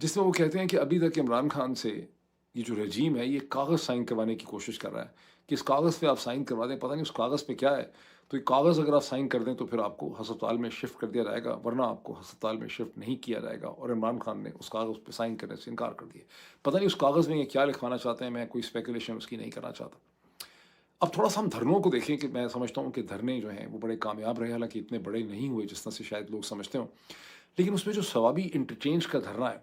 जिसमें वो कहते हैं कि अभी तक इमरान खान से ये जो रजीम है, ये कागज़ साइन करवाने की कोशिश कर रहा है कि इस कागज़ पे आप साइन करवा दें, पता नहीं उस कागज़ पे क्या है। तो ये कागज़ अगर आप साइन कर दें तो फिर आपको अस्पताल में शिफ्ट कर दिया जाएगा, वरना आपको अस्पताल में शिफ्ट नहीं किया जाएगा। और इमरान खान ने उस कागज़ पे साइन करने से इनकार कर दिया। पता नहीं उस कागज़ में ये क्या लिखवाना चाहते हैं, मैं कोई स्पेकुलेशन उसकी नहीं करना चाहता। अब थोड़ा-सा हम धरनों को देखें कि मैं समझता हूँ कि धरने जो हैं वो बड़े कामयाब रहे, हालाँकि इतने बड़े नहीं हुए जिस तरह से शायद लोग समझते हों। लेकिन उसमें जो सवाबी इंटरचेंज का धरना है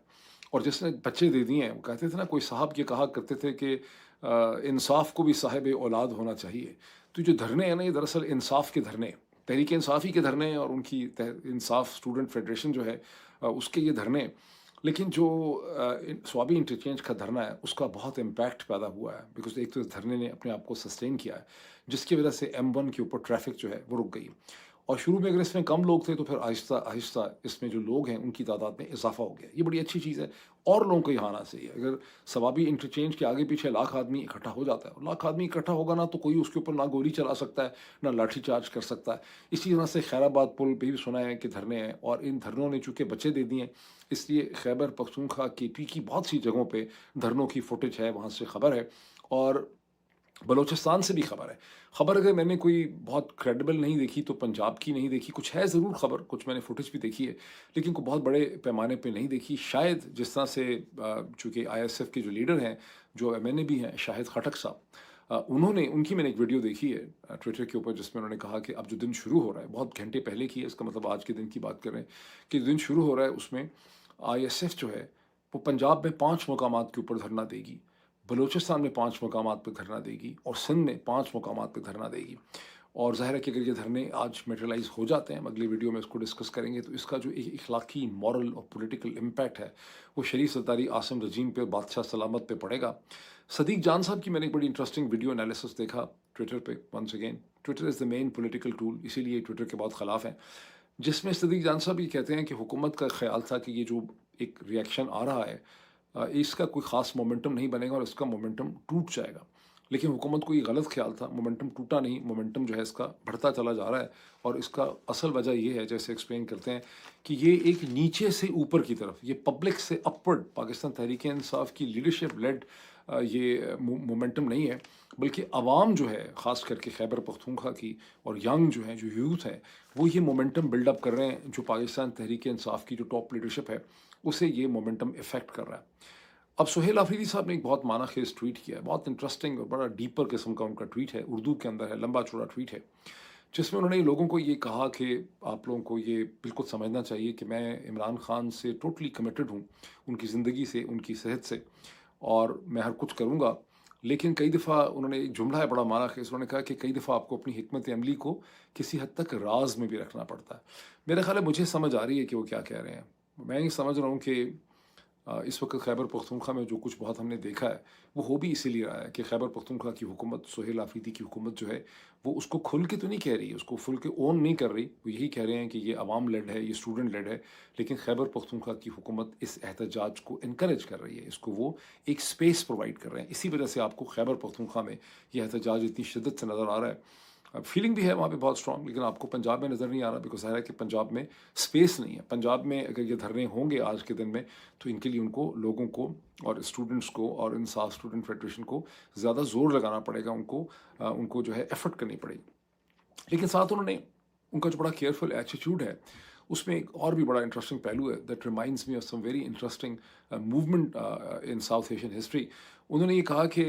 और जिसने बच्चे दे दिए हैं, वो कहते थे ना, कोई साहब ये कहा करते थे कि इंसाफ को भी साहिब औलाद होना चाहिए। तो जो धरने हैं ना, ये दरअसल इंसाफ के धरने हैं। तहरीक इंसाफ ही के धरने हैं और उनकी इंसाफ स्टूडेंट फेडरेशन जो है उसके ये धरने हैं। लेकिन जो स्वाबी इंटरचेंज का धरना है, उसका बहुत इम्पैक्ट पैदा हुआ है, बिकॉज एक तो इस धरने ने अपने आप को सस्टेन किया है, जिसकी वजह से M1 के ऊपर ट्रैफिक जो है वो रुक गई। और शुरू में अगर इसमें कम लोग थे तो फिर आहिस्ता-आहिस्ता इसमें जो लोग हैं उनकी तादाद में इज़ाफ़ा हो गया। ये बड़ी अच्छी चीज़ है और लोगों को यहाँ आना चाहिए। अगर सवाबी इंटरचेंज के आगे-पीछे लाख आदमी इकट्ठा हो जाता है और लाख आदमी इकट्ठा होगा ना, तो कोई उसके ऊपर ना गोली चला सकता है, ना लाठी चार्ज कर सकता है। इसी तरह से खैराबाद पुल पे भी सुना है कि धरने हैं और इन धरनों ने चूँकि बच्चे दे दिए हैं, इसलिए खैबर पख्तूनख्वा, KP की बहुत सी जगहों पे धरनों की फुटेज है, वहाँ से खबर है। और बलूचिस्तान से भी खबर है। खबर अगर मैंने कोई बहुत क्रेडिबल नहीं देखी तो पंजाब की नहीं देखी, कुछ है ज़रूर खबर, कुछ मैंने फुटेज भी देखी है, लेकिन कोई बहुत बड़े पैमाने पे नहीं देखी। शायद जिस तरह से चूँकि ISF के जो लीडर हैं, जो MNA भी हैं, शाहिद खटक साहब, उन्होंने उनकी मैंने एक वीडियो देखी है ट्विटर के ऊपर, जिसमें उन्होंने कहा कि अब जो दिन शुरू हो रहा है, बहुत घंटे पहले की है, इसका मतलब आज के दिन की बात कर रहे हैं, कि दिन शुरू हो रहा है उसमें ISF जो है, वो पंजाब में 5 मकामात के ऊपर धरना देगी, बलूचिस्तान में 5 मकामात पे धरना देगी और सिंध में 5 मकामात पे धरना देगी। और ज़ाहिर है कि अगर ये धरने आज मटेरियलाइज़ हो जाते हैं, हम अगली वीडियो में इसको डिस्कस करेंगे, तो इसका जो एक इखलाकी, मॉरल और पॉलिटिकल इम्पैक्ट है, वो शरीफ सरदारी आसिम रजीम पे, बादशाह सलामत पे पड़ेगा। सदीक जान साहब की मैंने एक बड़ी इंटरेस्टिंग वीडियो एनालिसिस देखा ट्विटर पे। Once again, Twitter is the main political tool, इसीलिए ट्विटर के बहुत ख़िलाफ़ हैं। जिसमें सदीक जान साहब ये कहते हैं कि हुकूमत का ख़्याल था कि ये जो एक रिएक्शन आ रहा है, इसका कोई ख़ास मोमेंटम नहीं बनेगा और इसका मोमेंटम टूट जाएगा। लेकिन हुकूमत को ये गलत ख़्याल था, मोमेंटम टूटा नहीं, मोमेंटम जो है इसका बढ़ता चला जा रहा है। और इसका असल वजह ये है, जैसे एक्सप्लेन करते हैं, कि ये एक नीचे से ऊपर की तरफ, ये पब्लिक से अपवर्ड पाकिस्तान तहरीक-ए-इंसाफ की लीडरशिप लेड ये मोमेंटम नहीं है, बल्कि अवाम जो है, ख़ास करके खैबर पख्तूनख्वा की और यंग जो हैं, जो यूथ हैं, वो ये मोमेंटम बिल्डअप कर रहे हैं, जो पाकिस्तान तहरीक-ए-इंसाफ की जो टॉप लीडरशिप है, उसे ये मोमेंटम इफ़ेक्ट कर रहा है। अब सुहेल आफरीदी साहब ने एक बहुत माना-खेज़ ट्वीट किया है, बहुत इंटरेस्टिंग और बड़ा डीपर किस्म का उनका ट्वीट है, उर्दू के अंदर है, लंबा-चौड़ा ट्वीट है, जिसमें उन्होंने लोगों को ये कहा कि आप लोगों को ये बिल्कुल समझना चाहिए कि मैं इमरान खान से टोटली कमिटेड हूँ, उनकी ज़िंदगी से, उनकी सेहत से, और मैं हर कुछ करूँगा। लेकिन कई दफ़ा उन्होंने एक जुमला है बड़ा माना-खेज़, उन्होंने कहा कि कई दफ़ा आपको अपनी हिकमत अमली को किसी हद तक राज़ में भी रखना पड़ता है। मेरा ख़्याल है मुझे समझ आ रही है कि वो क्या कह रहे हैं। मैं ये समझ रहा हूँ कि इस वक्त खैबर पख्तूनख्वा में जो कुछ बहुत हमने देखा है, वो हो भी इसीलिए रहा है कि खैबर पख्तूनख्वा की हुकूमत, सुहेल आफरीदी की हुकूमत जो है, वो उसको खुल के तो नहीं कह रही है, उसको खुल के ओन नहीं कर रही। वो यही कह रहे हैं कि ये अवाम लेड है, ये स्टूडेंट लेड है, लेकिन खैबर पख्तूनख्वा की हुकूमत इस एहतजाज को इनकरेज कर रही है, इसको वो एक स्पेस प्रोवाइड कर रहे हैं। इसी वजह से आपको खैबर पख्तूनख्वा में ये एहतजाज इतनी शिद्दत से नज़र आ रहा है। फीलिंग भी है वहाँ पे बहुत स्ट्रॉन्ग, लेकिन आपको पंजाब में नज़र नहीं आ रहा, बिकॉज़ ज़ाहिर है कि पंजाब में स्पेस नहीं है। पंजाब में अगर ये धरने होंगे आज के दिन में, तो इनके लिए उनको, लोगों को और स्टूडेंट्स को और इंसाफ स्टूडेंट फेडरेशन को ज़्यादा ज़ोर लगाना पड़ेगा, उनको जो है एफ़र्ट करनी पड़ेगी। लेकिन साथ उन्होंने, उनका जो बड़ा केयरफुल एटीट्यूड है, उसमें एक और भी बड़ा इंटरेस्टिंग पहलू है that reminds me of some very interesting movement in South Asian history. उन्होंने ये कहा कि